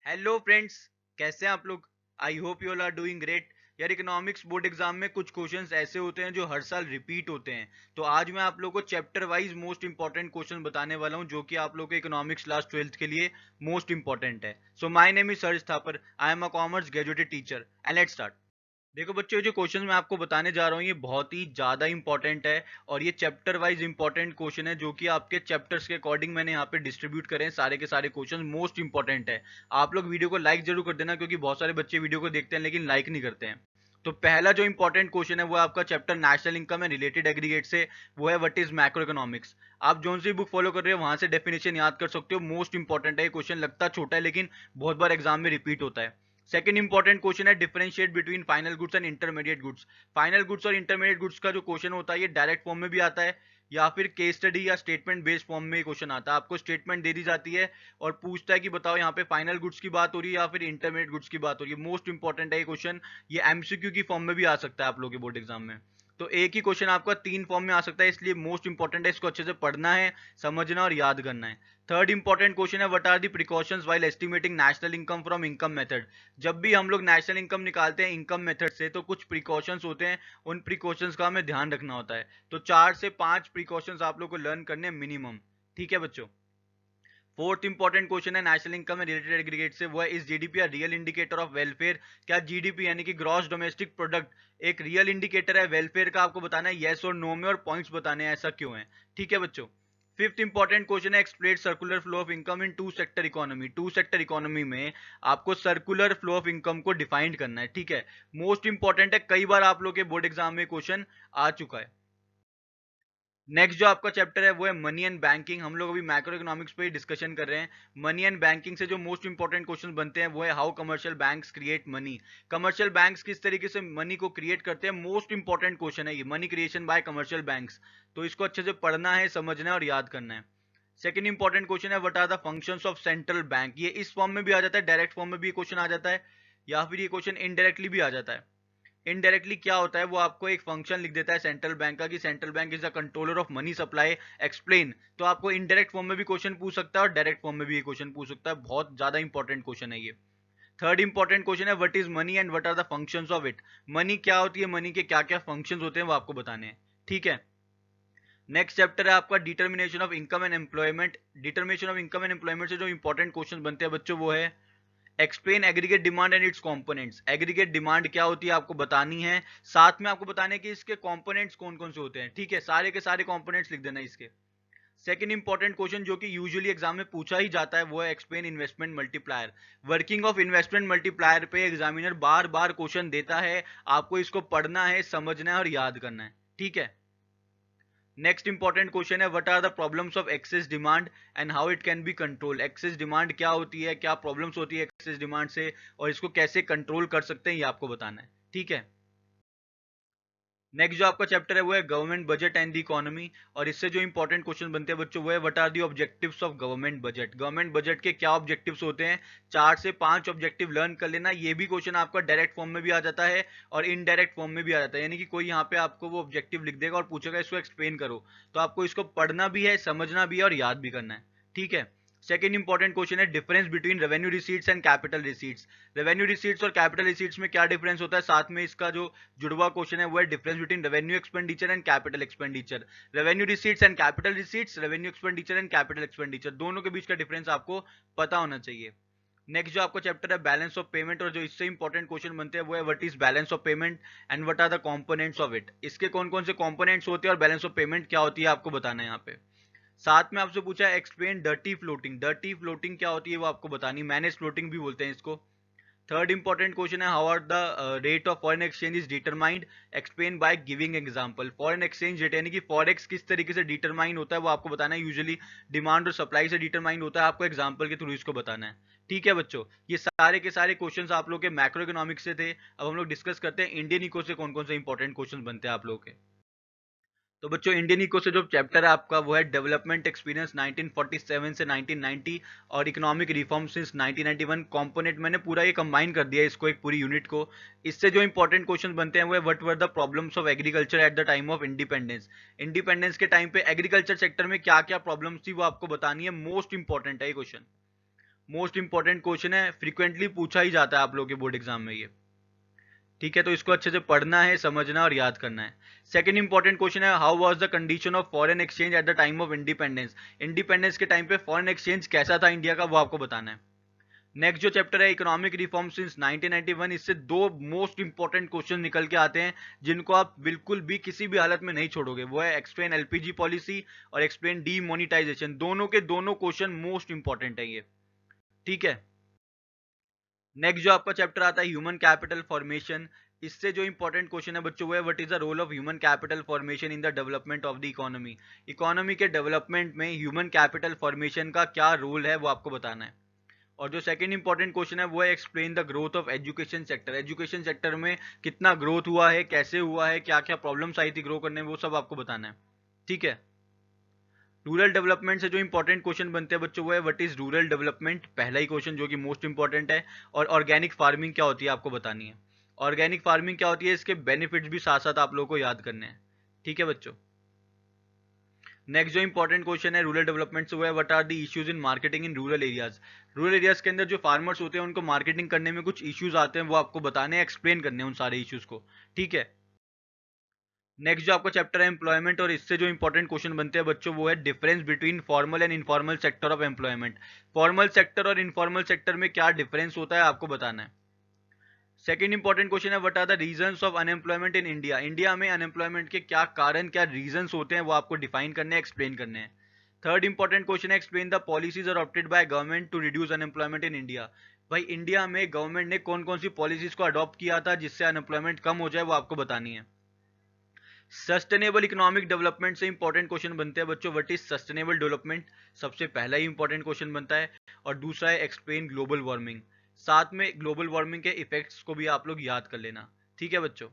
Hello friends, कैसे हैं आप लोग। I hope you all are doing great. यार, इकोनॉमिक्स बोर्ड एग्जाम में कुछ क्वेश्चंस ऐसे होते हैं जो हर साल रिपीट होते हैं। तो आज मैं आप लोगों को chapter wise most important question बताने वाला हूं जो कि आप लोगों के इकोनॉमिक्स क्लास 12th के लिए मोस्ट इंपॉर्टेंट है। So my name is surge Thapar, I am a commerce graduated teacher and let's start. देखो बच्चों, जो क्वेश्चन मैं आपको बताने जा रहा हूँ ये बहुत ही ज़्यादा इंपॉर्टेंट है और ये चैप्टर वाइज इंपॉर्टेंट क्वेश्चन है जो कि आपके चैप्टर्स के अकॉर्डिंग मैंने यहाँ पे डिस्ट्रीब्यूट करे हैं। सारे के सारे क्वेश्चन मोस्ट इंपॉर्टेंट है। आप लोग वीडियो को लाइक जरूर कर देना क्योंकि बहुत सारे बच्चे वीडियो को देखते हैं लेकिन लाइक नहीं करते हैं। तो पहला जो इंपॉर्टेंट क्वेश्चन है वो है आपका chapter national income and related aggregate से। वो है व्हाट इज मैक्रो इकोनॉमिक्स। आप जो सी बुक फॉलो कर रहे हो वहां से डेफिनेशन याद कर सकते हो। मोस्ट इंपॉर्टेंट है ये क्वेश्चन, लगता छोटा है लेकिन बहुत बार एग्जाम में रिपीट होता है। सेकंड इंपॉर्टेंट क्वेश्चन है differentiate between final goods and intermediate goods. Final goods और इंटरमीडिएट गुड्स का जो क्वेश्चन होता है ये डायरेक्ट फॉर्म में भी आता है या फिर केस स्टडी या स्टेटमेंट बेस्ड फॉर्म में क्वेश्चन आता है। आपको स्टेटमेंट दे दी जाती है और पूछता है कि बताओ यहाँ पे फाइनल गुड्स की बात हो रही है या फिर इंटरमीडिएट गुड्स की बात हो रही है। मोस्ट इंपॉर्टेंट है ये क्वेश्चन। ये एमसीक्यू की फॉर्म में भी आ सकता है आप लोगों के बोर्ड एग्जाम में। तो एक ही क्वेश्चन आपका तीन फॉर्म में आ सकता है, इसलिए मोस्ट इंपॉर्टेंट है। इसको अच्छे से पढ़ना है, समझना और याद करना है। थर्ड इंपॉर्टेंट क्वेश्चन है what are the precautions while estimating national income from income method. जब भी हम लोग नेशनल इनकम निकालते हैं इनकम मेथड से तो कुछ प्रिकॉशंस होते हैं, उन प्रिकॉशंस का हमें ध्यान रखना होता है। तो 4 से 5 प्रिकॉशंस आप लोग को लर्न करने मिनिमम। ठीक है बच्चों। फोर्थ इंपॉर्टेंट क्वेश्चन है नेशनल इनकम में रिलेटेड एग्रीगेट से। वो है इस जीडीपी या रियल इंडिकेटर ऑफ वेलफेयर। क्या जीडीपी यानी कि ग्रॉस डोमेस्टिक प्रोडक्ट एक रियल इंडिकेटर है वेलफेयर का? आपको बताना है येस और नो में और पॉइंट्स बताने हैं ऐसा क्यों है। ठीक है बच्चों। फिफ्थ इंपॉर्टेंट क्वेश्चन है explain circular flow of income in two sector economy. Two sector economy में आपको सर्कुलर फ्लो ऑफ इनकम को डिफाइन करना है। ठीक है, मोस्ट इंपॉर्टेंट है, कई बार आप लोग के बोर्ड एग्जाम में क्वेश्चन आ चुका है। नेक्स्ट जो आपका चैप्टर है वो है मनी एंड बैंकिंग। हम लोग अभी मैक्रो इकोनॉमिक्स पे ही डिस्कशन कर रहे हैं। मनी एंड बैंकिंग से जो मोस्ट इंपॉर्टेंट क्वेश्चन बनते हैं वो है how commercial banks create money. Commercial banks किस तरीके से मनी को क्रिएट करते हैं, मोस्ट इंपॉर्टेंट क्वेश्चन है ये, money creation bye commercial banks. तो इसको अच्छे से पढ़ना है, समझना है और याद करना है। सेकंड इंपॉर्टेंट क्वेश्चन है what are the functions of central bank. ये इस फॉर्म में भी आ जाता है, डायरेक्ट फॉर्म में भी ये क्वेश्चन आ जाता है या फिर ये क्वेश्चन इनडायरेक्टली भी आ जाता है। इनडायरेक्टली क्या होता है, वो आपको एक फंक्शन लिख देता है सेंट्रल बैंक का कि central bank is the controller of money supply explain. तो आपको इनडायरेक्ट फॉर्म में भी क्वेश्चन पूछ सकता है और डायरेक्ट फॉर्म में भी ये क्वेश्चन पूछ सकता है। बहुत ज्यादा इंपॉर्टेंट क्वेश्चन है ये। थर्ड इंपॉर्टेंट क्वेश्चन है what is money and what are the functions of it. Money क्या होती है, मनी के क्या क्या फंक्शंस होते हैं वो आपको बताने हैं। ठीक है। नेक्स्ट चैप्टर है आपका determination of income and employment. Determination of income and employment से जो इंपॉर्टेंट क्वेश्चन बनते हैं बच्चों वो है explain aggregate demand and it's components. Aggregate demand क्या होती है आपको बतानी है, साथ में आपको बताने कि इसके कंपोनेंट्स कौन कौन से होते हैं। ठीक है, सारे के सारे कंपोनेंट्स लिख देना इसके। सेकंड इंपॉर्टेंट क्वेश्चन जो कि यूजुअली एग्जाम में पूछा ही जाता है वो है explain investment multiplier. Working of investment multiplier पे एग्जामिनर बार बार क्वेश्चन देता है, आपको इसको पढ़ना है, समझना है और याद करना है। ठीक है। नेक्स्ट इंपॉर्टेंट क्वेश्चन है what are the problems of excess demand and how it can be control. Excess demand क्या होती है, क्या प्रॉब्लम्स होती है एक्सेस डिमांड से और इसको कैसे कंट्रोल कर सकते हैं ये आपको बताना है। ठीक है। नेक्स्ट जो आपका चैप्टर है वो है government budget and the economy और इससे जो इंपॉर्टेंट क्वेश्चन बनते हैं बच्चों वो है what are the objectives of government budget. Government budget के क्या ऑब्जेक्टिव्स होते हैं, 4 से 5 ऑब्जेक्टिव लर्न कर लेना। ये भी क्वेश्चन आपका डायरेक्ट फॉर्म में भी आ जाता है और इनडायरेक्ट फॉर्म में भी आ जाता है, यानी कि कोई यहाँ पे आपको वो ऑब्जेक्टिव लिख देगा और पूछेगा इसको एक्सप्लेन करो। तो आपको इसको पढ़ना भी है, समझना भी है और याद भी करना है। ठीक है। सेकेंड इंपॉर्टेंट क्वेश्चन है difference between revenue receipts and capital receipts. Revenue receipts और कैपिटल रिसीट्स में क्या डिफरेंस होता है, साथ में इसका जो जुड़वा क्वेश्चन है वो है difference between revenue expenditure and capital expenditure. Revenue receipts and capital receipts, revenue expenditure and capital expenditure, दोनों के बीच का डिफरेंस आपको पता होना चाहिए। नेक्स्ट जो आपका चैप्टर है बैलेंस ऑफ पेमेंट और जो इससे इंपॉर्टेंट क्वेश्चन बनते हैं वो है what is balance of payment and what are the components of it. इसके कौन कौन से कंपोनेंट्स होते हैं और बैलेंस ऑफ पेमेंट क्या होती है आपको बताना है यहाँ पे। साथ में आपसे पूछा है explain dirty floating. Dirty floating क्या होती है वो आपको बतानी, मैनेज फ्लोटिंग भी बोलते हैं इसको। थर्ड इंपॉर्टेंट क्वेश्चन है how are the rate of foreign exchange is determined, explain by giving example. Foreign exchange rate यानी कि फॉरेक्स किस तरीके से डिटरमाइन होता है वो आपको बताना है। यूजुअली डिमांड और सप्लाई से डिटरमाइन होता है, आपको एग्जांपल के थ्रू इसको बताना है। ठीक है बच्चों, ये सारे के सारे क्वेश्चंस आप लोग के मैक्रो इकोनॉमिक्स से थे। अब हम लोग डिस्कस करते हैं इंडियन इको से कौन कौन से इंपॉर्टेंट क्वेश्चन बनते हैं आप लोगों के। तो बच्चों इंडियन इको से जो चैप्टर है आपका वो है डेवलपमेंट एक्सपीरियंस 1947 से 1990 और इकोनॉमिक रिफॉर्म सिंस 1991। कंपोनेंट मैंने पूरा ये कंबाइन कर दिया इसको, एक पूरी यूनिट को। इससे जो इंपॉर्टेंट क्वेश्चन बनते हैं वो है what were the problems of agriculture at the time of independence. Independence के टाइम पे एग्रीकल्चर सेक्टर में क्या क्या प्रॉब्लम्स थी वो आपको बतानी है। मोस्ट इंपॉर्टेंट है ये क्वेश्चन। मोस्ट इंपॉर्टेंट क्वेश्चन है, फ्रीक्वेंटली पूछा ही जाता है आप लोगों के बोर्ड एग्जाम में ये। ठीक है, तो इसको अच्छे से पढ़ना है, समझना और याद करना है। सेकंड इंपॉर्टेंट क्वेश्चन है, how was the condition of foreign exchange at the time of independence. Independence के टाइम पे फॉरेन एक्सचेंज कैसा था इंडिया का, वो आपको बताना है। नेक्स्ट जो चैप्टर है इकोनॉमिक रिफॉर्म सिंस 1991, इससे दो मोस्ट इंपॉर्टेंट क्वेश्चन निकल के आते हैं जिनको आप बिल्कुल भी किसी भी हालत में नहीं छोड़ोगे। वो है एक्सप्लेन एलपीजी पॉलिसी और एक्सप्लेन डीमोनिटाइजेशन। दोनों के दोनों क्वेश्चन मोस्ट इंपॉर्टेंट है ये। ठीक है, नेक्स्ट जो आपका चैप्टर आता है ह्यूमन कैपिटल फॉर्मेशन, इससे जो इंपॉर्टेंट क्वेश्चन है बच्चों वो है, what is the role of human capital formation in the development of the economy. Economy के डेवलपमेंट में ह्यूमन कैपिटल फॉर्मेशन का क्या रोल है वो आपको बताना है। और जो सेकंड इंपॉर्टेंट क्वेश्चन है वो है, explain the growth of education sector. Education sector में कितना ग्रोथ हुआ है, कैसे हुआ है, क्या क्या प्रॉब्लम्स आई थी ग्रो करने में, वो सब आपको बताना है। ठीक है, रूरल डेवलपमेंट से जो इंपॉर्टेंट क्वेश्चन बनते हैं बच्चों वो है, व्हाट इज रूरल डेवलपमेंट, पहला ही क्वेश्चन जो कि मोस्ट इंपॉर्टेंट है। और ऑर्गेनिक फार्मिंग क्या होती है आपको बतानी है। ऑर्गेनिक फार्मिंग क्या होती है, इसके बेनिफिट्स भी साथ साथ आप लोगों को याद करने हैं। ठीक है बच्चों, नेक्स्ट जो इंपॉर्टेंट क्वेश्चन है रूरल डेवलपमेंट से वो है, what are the issues in marketing in rural areas. Rural areas के अंदर जो फार्मर्स होते हैं उनको मार्केटिंग करने में कुछ इश्यूज आते हैं, वो आपको बताने हैं, एक्सप्लेन करने हैं उन सारे इश्यूज को। ठीक है, नेक्स्ट जो आपका चैप्टर है एम्प्लॉयमेंट, और इससे जो इंपॉर्टेंट क्वेश्चन बनते हैं बच्चों वो है, difference between formal and informal sector of employment. Formal sector और इनफॉर्मल सेक्टर में क्या डिफरेंस होता है आपको बताना है। सेकंड इंपॉर्टेंट क्वेश्चन है, what are the reasons of unemployment in India. India में अनएम्प्लॉयमेंट के क्या कारण, क्या रीजंस होते हैं, वो आपको डिफाइन करने हैं, एक्सप्लेन करने हैं। थर्ड इंपॉर्टेंट क्वेश्चन है, explain the policies adopted by government to reduce unemployment in India. भाई इंडिया में गवर्नमेंट ने कौन कौन सी पॉलिसीज को अडॉप्ट किया था जिससे अनएम्प्लॉयमेंट कम हो जाए, वो आपको बतानी है। सस्टेनेबल इकोनॉमिक डेवलपमेंट से इंपॉर्टेंट क्वेश्चन बनते हैं बच्चों, व्हाट इज सस्टेनेबल डेवलपमेंट, सबसे पहला ही इंपॉर्टेंट क्वेश्चन बनता है। और दूसरा है, एक्सप्लेन ग्लोबल वार्मिंग। साथ में ग्लोबल वार्मिंग के इफेक्ट्स को भी आप लोग याद कर लेना। ठीक है बच्चों,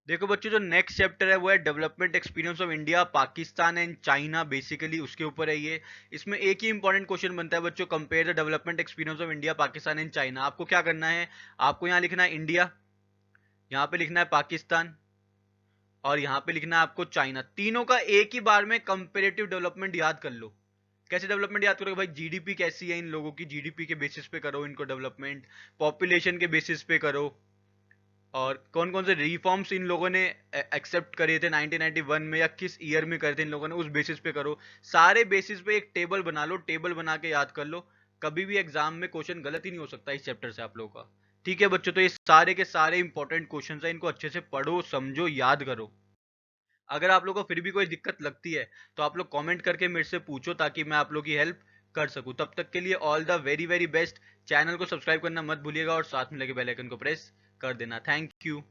देखो बच्चों जो नेक्स्ट चैप्टर है वो है development experience of India, Pakistan and China, basically उसके ऊपर है ये। इसमें एक ही इंपॉर्टेंट क्वेश्चन बनता है बच्चों, compare the development experience of India, Pakistan and China. आपको क्या करना है, आपको यहाँ लिखना है इंडिया, यहाँ पे लिखना है पाकिस्तान, और यहाँ पे लिखना है आपको चाइना। तीनों का एक ही बार में कंपेरेटिव डेवलपमेंट याद कर लो। कैसे डेवलपमेंट याद करोगे भाई, जीडीपी कैसी है इन लोगों की, जीडीपी के बेसिस पे करो इनको डेवलपमेंट, पॉपुलेशन के बेसिस पे करो, और कौन कौन से रिफॉर्म्स इन लोगों ने एक्सेप्ट करे थे 1991 में, या किस ईयर में करे थे इन लोगों ने, उस बेसिस पे करो। सारे बेसिस पे एक टेबल बना लो, टेबल बना के याद कर लो। कभी भी एग्जाम में क्वेश्चन गलत ही नहीं हो सकता इस चैप्टर से आप लोगों का। ठीक है बच्चों, तो ये सारे के सारे इंपॉर्टेंट क्वेश्चन है, इनको अच्छे से पढ़ो, समझो, याद करो। अगर आप लोगों को फिर भी कोई दिक्कत लगती है तो आप लोग कमेंट करके मेरे से पूछो, ताकि मैं आप लोग की हेल्प कर सकूं। तब तक के लिए all the very very best. Channel को सब्सक्राइब करना मत भूलिएगा और साथ में लगे बेल आइकन को प्रेस कर देना। Thank you.